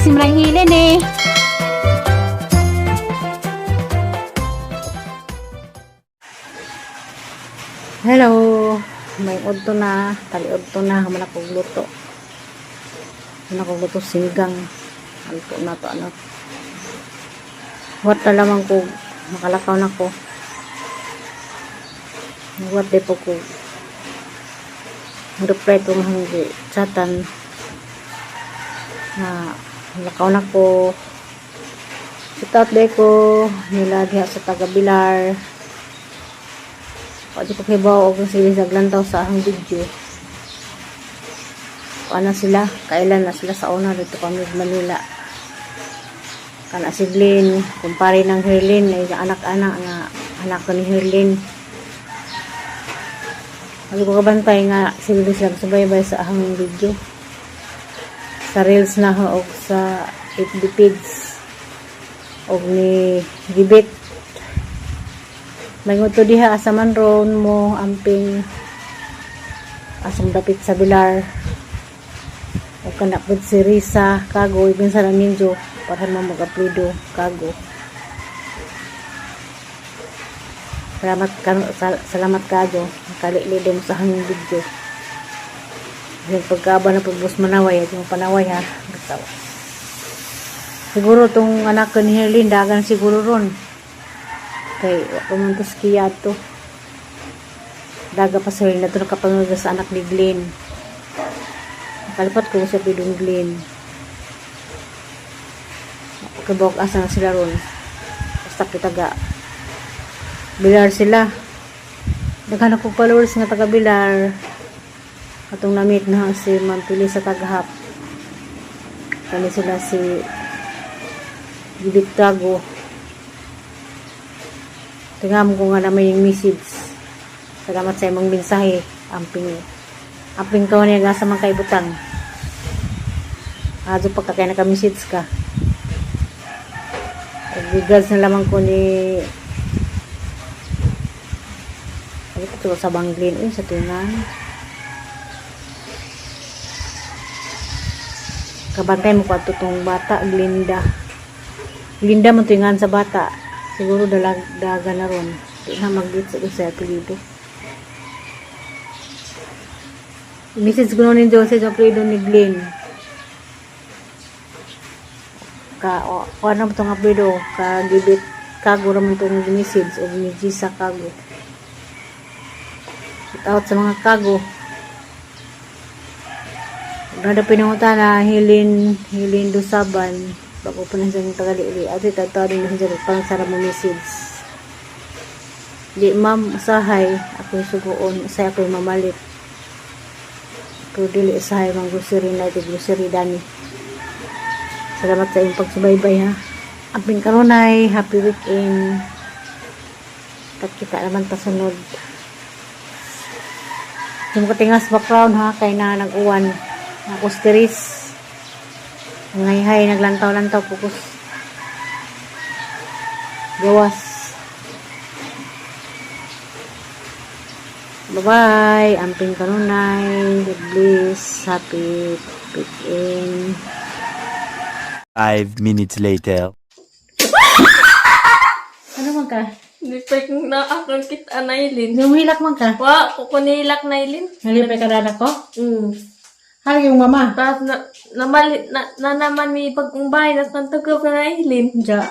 simrang hilin eh. Hello. May udto na. Taliudto na. Hamana kong luto. Hamana kong luto singgang. Alto na to ano. Wat na lamang ko. Makalakaw na ko. Wat de po ko. Reply to mahanggi. Chatan. Na lakaw na ko. Sitat de ko. Nila diha sa taga-Bilar. Pwede ko kibaw o sila saglantaw sa ahang video. Paano sila? Kailan na sila sa una dito kami sa Manila. Kana si Glenn, kumpare ng Herlin, ay anak-anak nga anak ko ni Herlin. Sabi ko kabantay nga sila subaybay sa ahang video. Sa Reels na o sa FB Feeds o ni Gibit. May nguto diha asaman ron mo amping asong dapit sa Bilar o kanapod si Risa kago ibin sa Raminjo para mo mag-uploado kago. Salamat kago nakalili mo sa hanging video. Yung pagkaba na pagbus manaway at yung panaway ha bitaw. Siguro tong anak ko ni Herlin dagan siguro ron kay pumuntos kiya to daga pa sa rin na ito nakapanood sa anak ni Glenn. Nakalipat ko sa pidong Glenn kabawag asa na sila ron basta kita ga Bilar sila naghanap ko followers nga taga Bilar atong namit na si Mampili sa Tagahap kani sila si Gibit Tago. Tingnan ko nga naman yung message. Salamat sa imong mensahe. Amping ko niya sa mga kaibutang. Adyo pagkakaya naka-message ka. Bigas na lamang ko ni ay ito sa Banglin. Uy, sa tingan. Kabantay mo ko at itong bata. Glinda. Glinda mo tingan sa bata. Siguro daga na ron. Di na mag-git sa apelido. Message ko nun yung sa apelido ni Glenn. Ano mo itong apelido? Gibit kago naman itong message o ni Gisa kago. Shout out sa mga kago. Nada pinungutan na Hilin Dusaban. Bago po na siyang tagali-uli. At ito din na siya pang sarap mo message. Di ma'am, usahay. Ako'y sugoon. Usay ako'y mamalit. Pero dili usahay mga grocery na ito. Grocery dani. Salamat sa iyong pagsubaybay ha. Amping karunay. Happy weekend. Kita naman tasunod. Yung katingas background ha. Kay na nag-uwan. Nakusteris. Ngay-hay, naglantaw-lantaw pukus. Gawas. Bye-bye. Amping kanunay. God bless. Happy weekend. 5 minutes later. Ano man ka? Nipay kong naakang kita nailin. Humilak man ka? Wa, kukunilak nailin. Nalipay ka na ko? Hali yung mama. Tapos na naman may pagkumbay na santagap na nailin. Diya.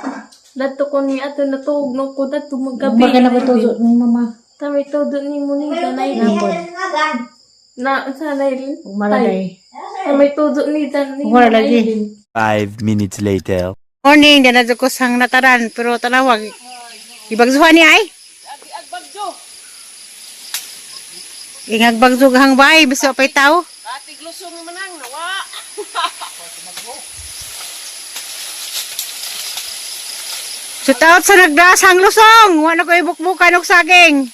Dato ko ni ato natug no ko dato magabi. Baka na ko tuzo ng mama. Tami todo ni mo ni nailin. Na sa nailin. Umaladay. Tami todo ni dan ni Wala lagi. 5 minutes later. Morning, dyan na ko sang nataran, pero tanawag. Ibagzuhan ni ay? Ingagbagzug hang bay, bisa pa'y tao. Ati glusong manang nawa. Sutaot sa nagdasang lusong, wala ko ibukbukan og saging.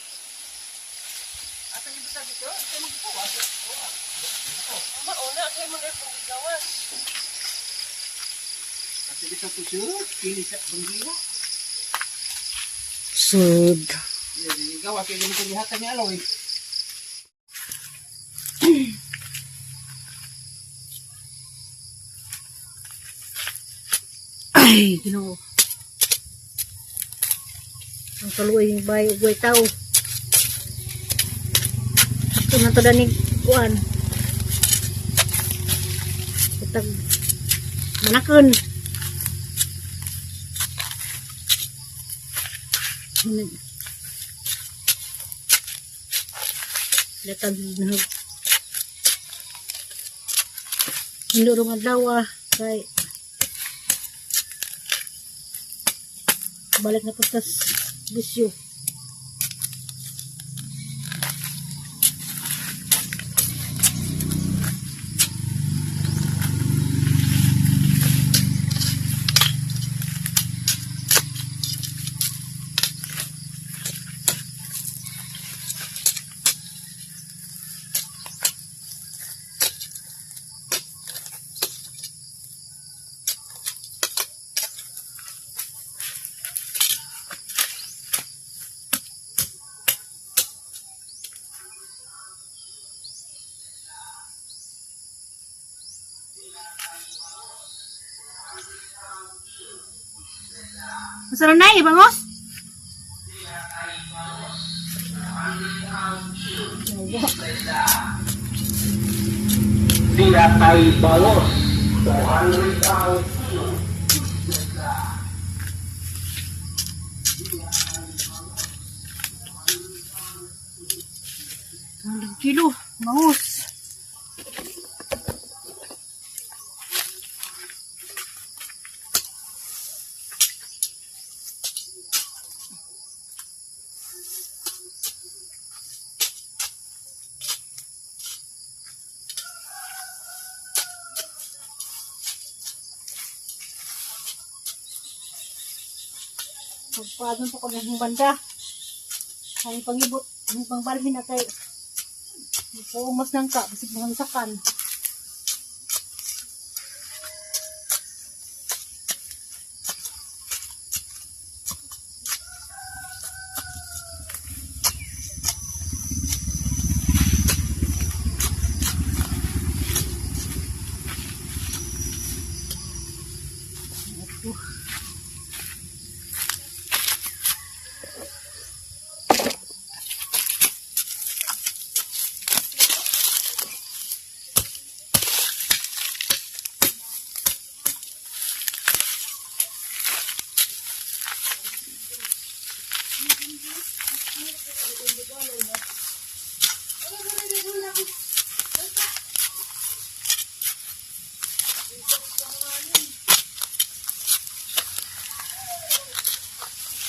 Sud. Gawa kayo ganito lihatan niya aloy. Ay, Ginoo. Ang kaluoy yung bahay ugay tao. Ito na to danig kuan. Itag manakon. Letag na hindi rong adlaw kay balik na tas bisyo. Masarap na bangos? Tinatay balos. 200 ang kilo bangos. Pagpadon po ko ng banda. Ang pangibot, ang pangbalhin na kay pumas ng ka, bisig mga sakan.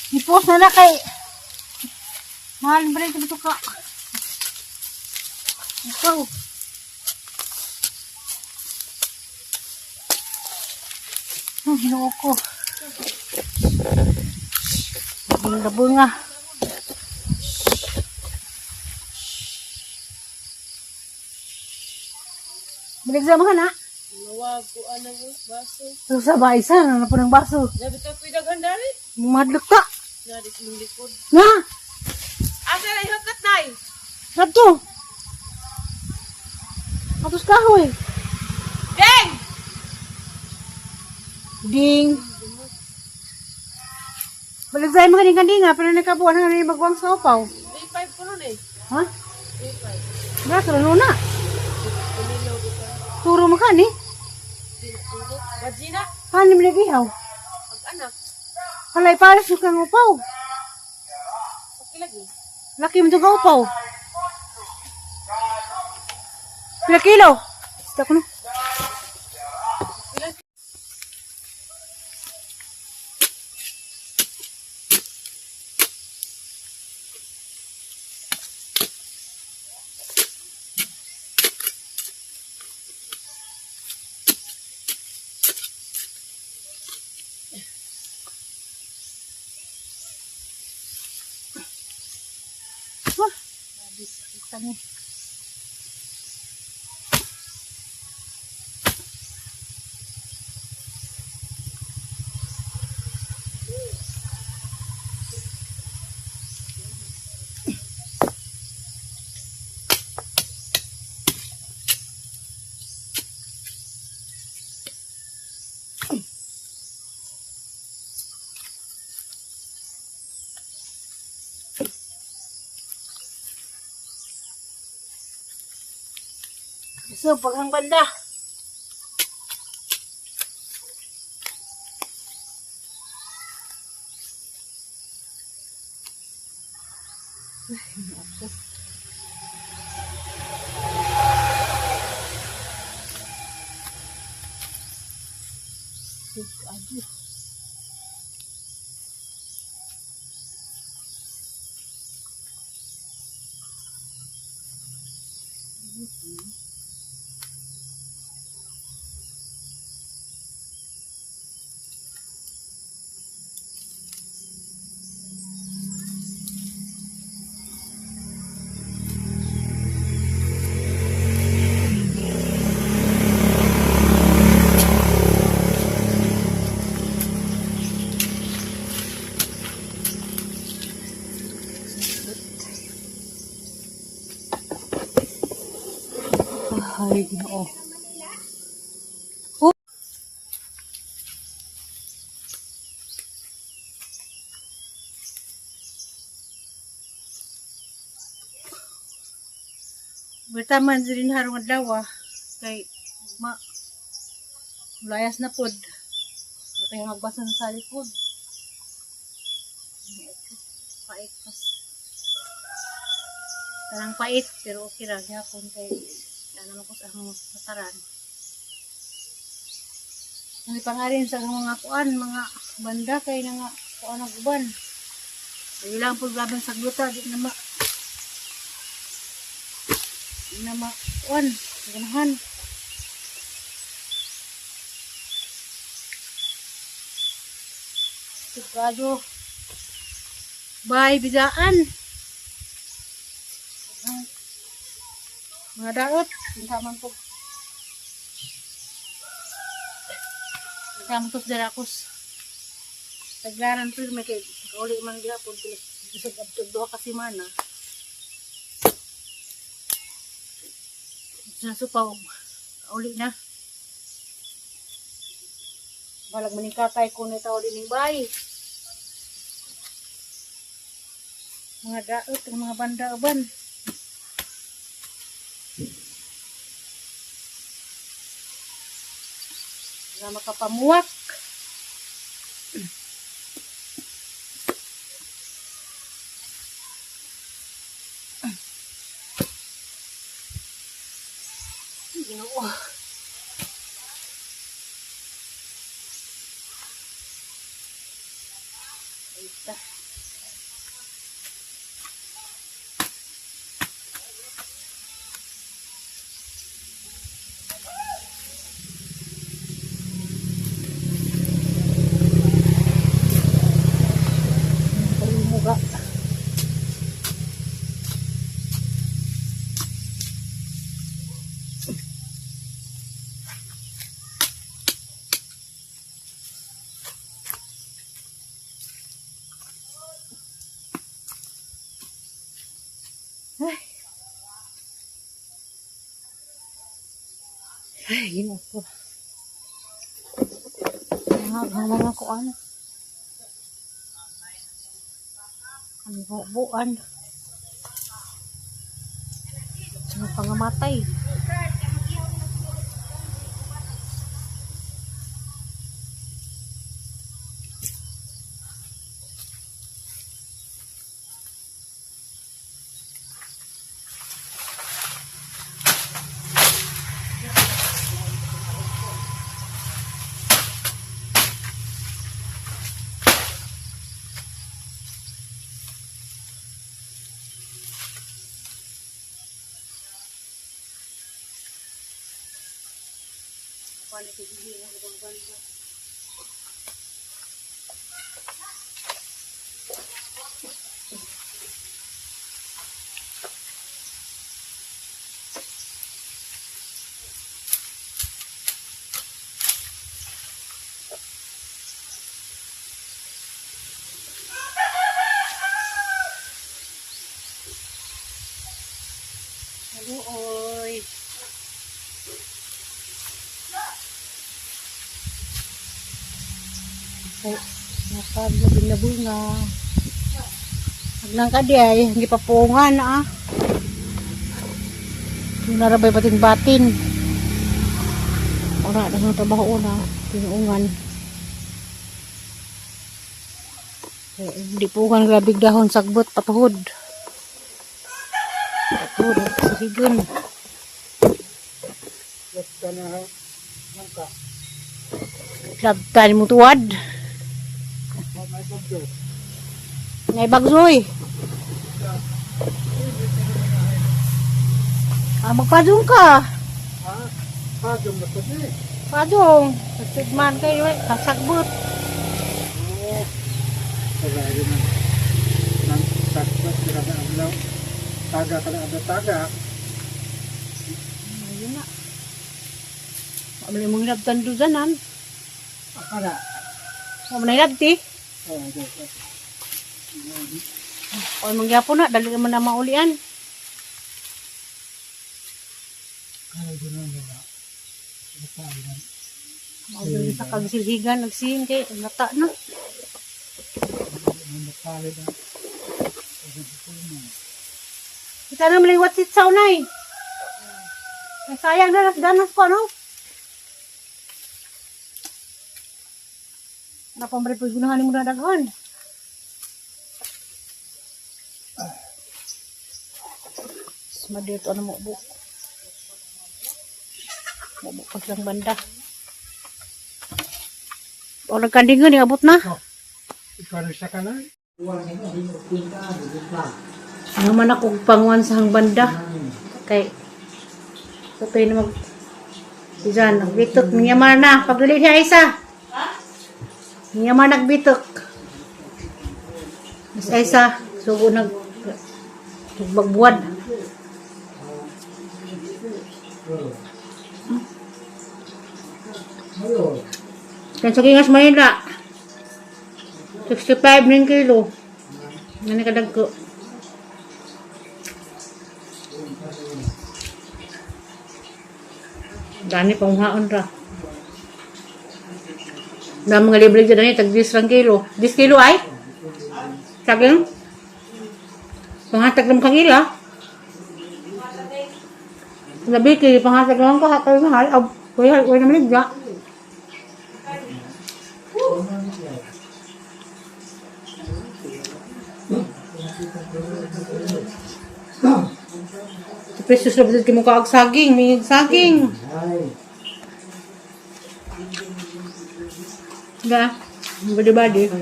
Ipos na kay mahal ba rin ito ka? Ikaw. Ginoo ko. Labong nga. Biligsa mo ka na? Luwag ko anang baso. Pero sa baisa, na po ng baso. Sabi ka pidagan dari. Madlok ta. Nadik mong likod. Nga! Asa na ihakat na eh. Radto! Atos kahoy. Deng! Ding! Biligsa mo kaning-kaninga, pero nakabuan na nga magwang sa upaw. A5 ko nun eh. Ha? A5. Braso na luna. Punilaw ko ka. Turo mo ka ni. Tinutulog. Bajina. Hani mo nagihaw. Pag-anak. Halay pares yung kang upaw. Okay lagi. Laki mo itong kaupaw. Pila kilo? Sita ko na. Wah, habis ikannya. So, paghang banda. Aduh. Ay, ginoo. Bertaman din harong adlaw kay layas na pod. Matay magbasan sa likod. Pait pas. Tarang pait pero okay ra gyapon kay naman ko sa akong mataran. Ang pangarin sa mga kuan, mga banda kay nga kuan ang uban. Ilang po grabing sagluta di na ma kuan ganahan. Sigado bye bidaan. Mga daot, hintaman po. Hintaman po sa darakos. Taglaran po, may kauli man gapon. Isag abtog doha kasi mana. Nasupaw, kauli na. Balag maningkakay ko na tao din ng bay. Mga daot, mga banda uban. Na makapamuwak. Ginoo. Ita. Ay, ginoo ko. Mga kuan. Ang buuan. Ang pangamatay. Oy. Nakabing na bunga. Agnang kadi ay, hindi pa pungan Yung narabay batin-batin. Ora, dagang trabaho na. Pinuungan. Hindi po kan grabig dahon sagbot patuhod. Patuhod, sihigon. Basta na ha. Nangka. Labtan mo tuwad. May bagyo. Ngay bagsoy. Magpadong ka. Ha? Pagyo na to eh. Padong. Sigman kayo eh. Kasagbot. Oo. Pagaya na. Nang sakot sila na amlaw. Taga ka na ada taga. Ayun na. Mamali mong labtan doon danan. Akala. Mamali labti. Oo, okay. O mangyapo na. Dali naman na maulian. Kaya gano'n nila. Nakaalian. Maudali sa kagsilhigan. Nagsihin kay. Nata na. Nakalit na. Kita na maliwat sitsaw na eh. Sayang danas ko no. Napamari po gunahan mo na daghan. Madito ano mo bu. Mabukag lang banda. O nagkandingan, abot na. Ikaw na siya ka na. Naman ako panguan sa hang banda. Kay, ito na mag... Diyan, nagbitok. Niyamar na. Pagdali siya isa. Niyamar nagbitok. Mas isa. Sugo nagbagbuad. Kan sa Kingas Manila 65 ng kilo. Ngani kadag ko. Dani panghaon ra. Na mga libre dyan ni tag 10 kilo. 10 kilo ay? Saging? Panghatag lang kang ila. Labi kay panghatag lang ka hatay mahal. Kuya naman ligya. Precious na bitid mo kaag saging, may saging. Ga, badi-badi.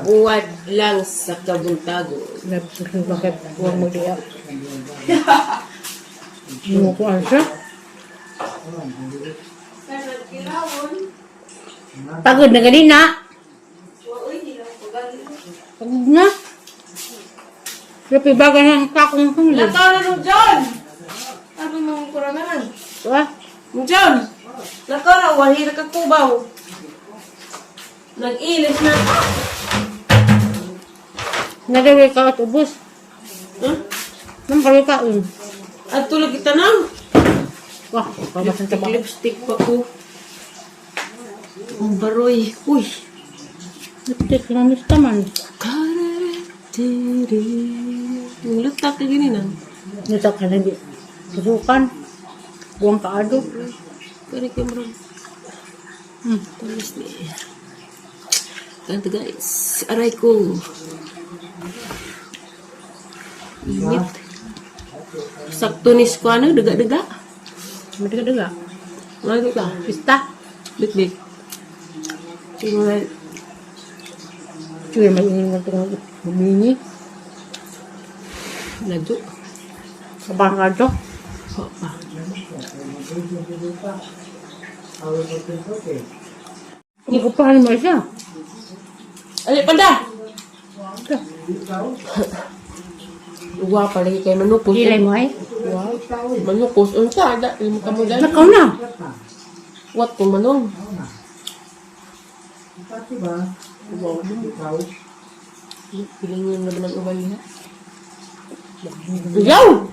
Uwad lang sa kabuntago. Bakit huwag mo diya? Hindi mo ko answer. Pagod na ganina. Pagod na. Tapi baga ng kakong hanggang. Lakaw na nung John! Sabi mong kurangan. Wah, John! Lakaw na, wali na kakubaw. Nag-ilis na. nagawin ka at ubos. Huh? Nang kami kaon. At tulog kita na. Wah, pamasan sa bakit. Lipstick pa ko. Ang baroy. Uy! Lipstick na miss naman. Yung lutak ka gini na. Nito ka na di. Susukan. Buwang kaado. Kari kamera. Tamis ni. Ganto guys. Aray ko. Init. Sakto ni ko ano. Daga-daga. Madaga-daga. Ano ka? Pista. Bik-bik. Tingnan na. Cuy, may ingin ng tungkol. Humingi. Nadyo. Sabang kaado. Hopa. Hindi ko pa mo siya. Ali, panda! Uwa pa lagi kay manupos. Hilay mo ay. Wow. Manupos. Unsa? Lima ka mo dahil. Nakaw na. What kung manong? Diba? Wow. Pilingan na ba ng ubay na? Yaw!